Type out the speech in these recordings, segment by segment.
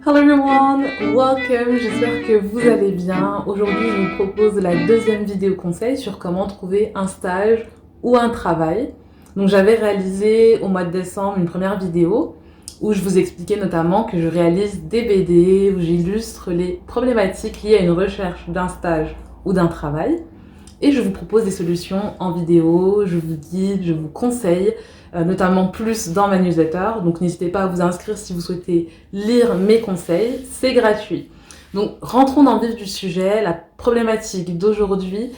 Hello everyone, welcome, j'espère que vous allez bien. Aujourd'hui, je vous propose la deuxième vidéo conseil sur comment trouver un stage ou un travail. Donc j'avais réalisé au mois de décembre une première vidéo où je vous expliquais notamment que je réalise des BD, où j'illustre les problématiques liées à une recherche d'un stage ou d'un travail. Et je vous propose des solutions en vidéo, je vous guide, je vous conseille, notamment plus dans ma newsletter. Donc n'hésitez pas à vous inscrire si vous souhaitez lire mes conseils, c'est gratuit. Donc rentrons dans le vif du sujet. La problématique d'aujourd'hui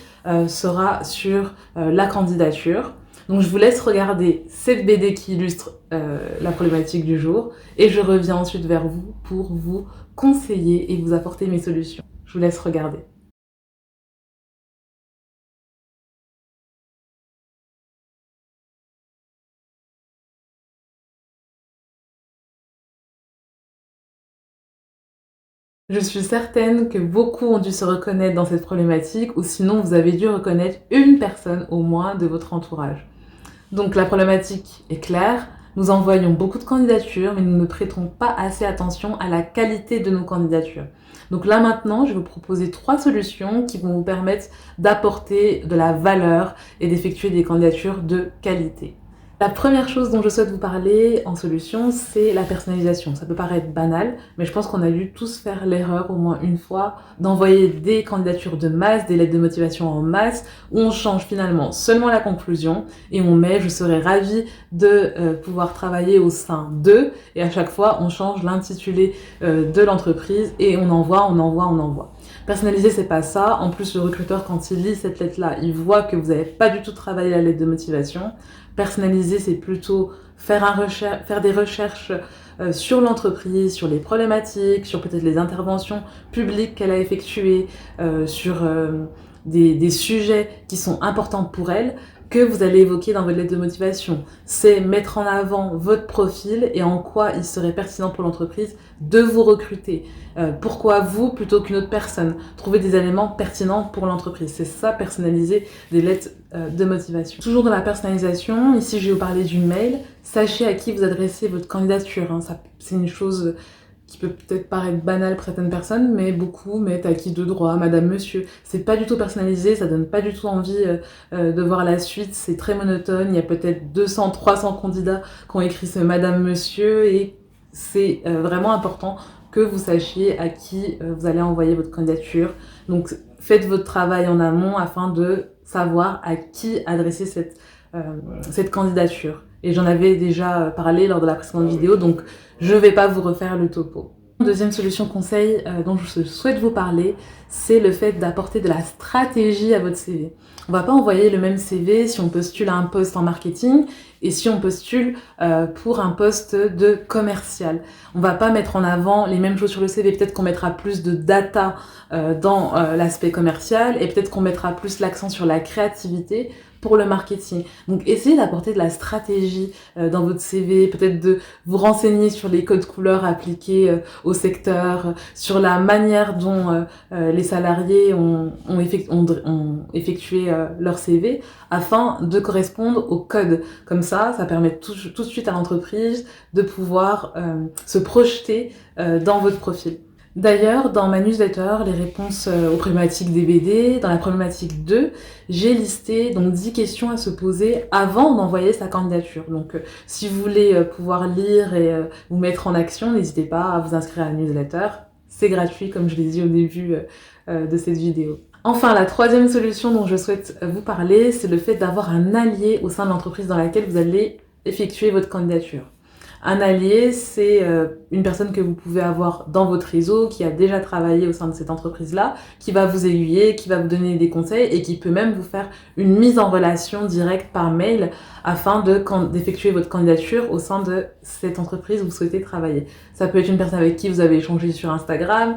sera sur la candidature. Donc je vous laisse regarder cette BD qui illustre la problématique du jour et je reviens ensuite vers vous pour vous conseiller et vous apporter mes solutions. Je vous laisse regarder. Je suis certaine que beaucoup ont dû se reconnaître dans cette problématique ou sinon vous avez dû reconnaître une personne au moins de votre entourage. Donc la problématique est claire, nous envoyons beaucoup de candidatures mais nous ne prêtons pas assez attention à la qualité de nos candidatures. Donc là maintenant, je vais vous proposer 3 solutions qui vont vous permettre d'apporter de la valeur et d'effectuer des candidatures de qualité. La première chose dont je souhaite vous parler en solution, c'est la personnalisation. Ça peut paraître banal, mais je pense qu'on a dû tous faire l'erreur au moins une fois d'envoyer des candidatures de masse, des lettres de motivation en masse, où on change finalement seulement la conclusion et on met « je serais ravie de pouvoir travailler au sein d'eux » et à chaque fois on change l'intitulé de l'entreprise et on envoie. Personnaliser, c'est pas ça. En plus, le recruteur, quand il lit cette lettre-là, il voit que vous n'avez pas du tout travaillé la lettre de motivation. Personnaliser, c'est plutôt faire des recherches sur l'entreprise, sur les problématiques, sur peut-être les interventions publiques qu'elle a effectuées, sur des sujets qui sont importants pour elle, que vous allez évoquer dans votre lettre de motivation. C'est mettre en avant votre profil et en quoi il serait pertinent pour l'entreprise de vous recruter. Pourquoi vous plutôt qu'une autre personne? Trouver des éléments pertinents pour l'entreprise. C'est ça, personnaliser des lettres de motivation. Toujours dans la personnalisation, ici je vais vous parler du mail. Sachez à qui vous adressez votre candidature. Hein. C'est une chose qui peut peut-être paraître banale pour certaines personnes, mais beaucoup mettent à qui de droit, madame, monsieur. C'est pas du tout personnalisé, ça donne pas du tout envie de voir la suite, c'est très monotone. Il y a peut-être 200, 300 candidats qui ont écrit ce madame, monsieur, et c'est vraiment important que vous sachiez à qui vous allez envoyer votre candidature. Donc faites votre travail en amont afin de savoir à qui adresser cette candidature. Et j'en avais déjà parlé lors de la précédente vidéo, donc je ne vais pas vous refaire le topo. Deuxième solution conseil dont je souhaite vous parler, c'est le fait d'apporter de la stratégie à votre CV. On ne va pas envoyer le même CV si on postule à un poste en marketing et si on postule pour un poste de commercial. On ne va pas mettre en avant les mêmes choses sur le CV. Peut-être qu'on mettra plus de data dans l'aspect commercial et peut-être qu'on mettra plus l'accent sur la créativité pour le marketing. Donc essayez d'apporter de la stratégie dans votre CV, peut-être de vous renseigner sur les codes couleurs appliqués au secteur, sur la manière dont les salariés ont effectué leur CV afin de correspondre au code. Comme ça permet tout de suite à l'entreprise de pouvoir se projeter dans votre profil. D'ailleurs, dans ma newsletter, les réponses aux problématiques des BD, dans la problématique 2, j'ai listé donc 10 questions à se poser avant d'envoyer sa candidature. Donc, si vous voulez pouvoir lire et vous mettre en action, n'hésitez pas à vous inscrire à la newsletter. C'est gratuit, comme je l'ai dit au début de cette vidéo. Enfin, la troisième solution dont je souhaite vous parler, c'est le fait d'avoir un allié au sein de l'entreprise dans laquelle vous allez effectuer votre candidature. Un allié, c'est une personne que vous pouvez avoir dans votre réseau, qui a déjà travaillé au sein de cette entreprise-là, qui va vous aiguiller, qui va vous donner des conseils et qui peut même vous faire une mise en relation directe par mail afin d'effectuer votre candidature au sein de cette entreprise où vous souhaitez travailler. Ça peut être une personne avec qui vous avez échangé sur Instagram,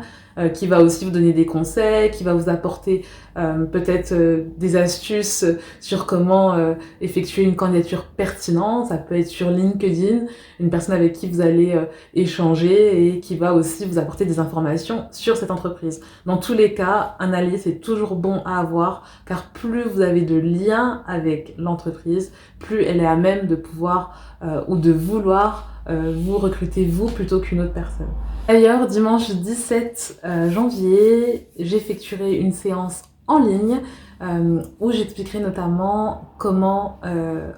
qui va aussi vous donner des conseils, qui va vous apporter peut-être des astuces sur comment effectuer une candidature pertinente. Ça peut être sur LinkedIn, une personne avec qui vous allez échanger et qui va aussi vous apporter des informations sur cette entreprise. Dans tous les cas, un allié, c'est toujours bon à avoir, car plus vous avez de liens avec l'entreprise, plus elle est à même de pouvoir ou de vouloir vous recruter vous plutôt qu'une autre personne. D'ailleurs, dimanche 17 janvier, j'effectuerai une séance en ligne où j'expliquerai notamment comment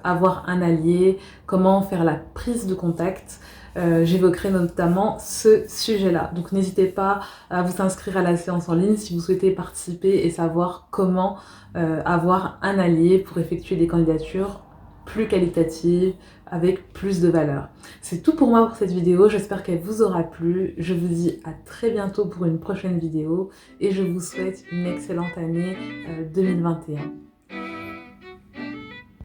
avoir un allié, comment faire la prise de contact. J'évoquerai notamment ce sujet-là. Donc n'hésitez pas à vous inscrire à la séance en ligne si vous souhaitez participer et savoir comment avoir un allié pour effectuer des candidatures plus qualitatives, avec plus de valeur. C'est tout pour moi pour cette vidéo, j'espère qu'elle vous aura plu. Je vous dis à très bientôt pour une prochaine vidéo et je vous souhaite une excellente année 2021.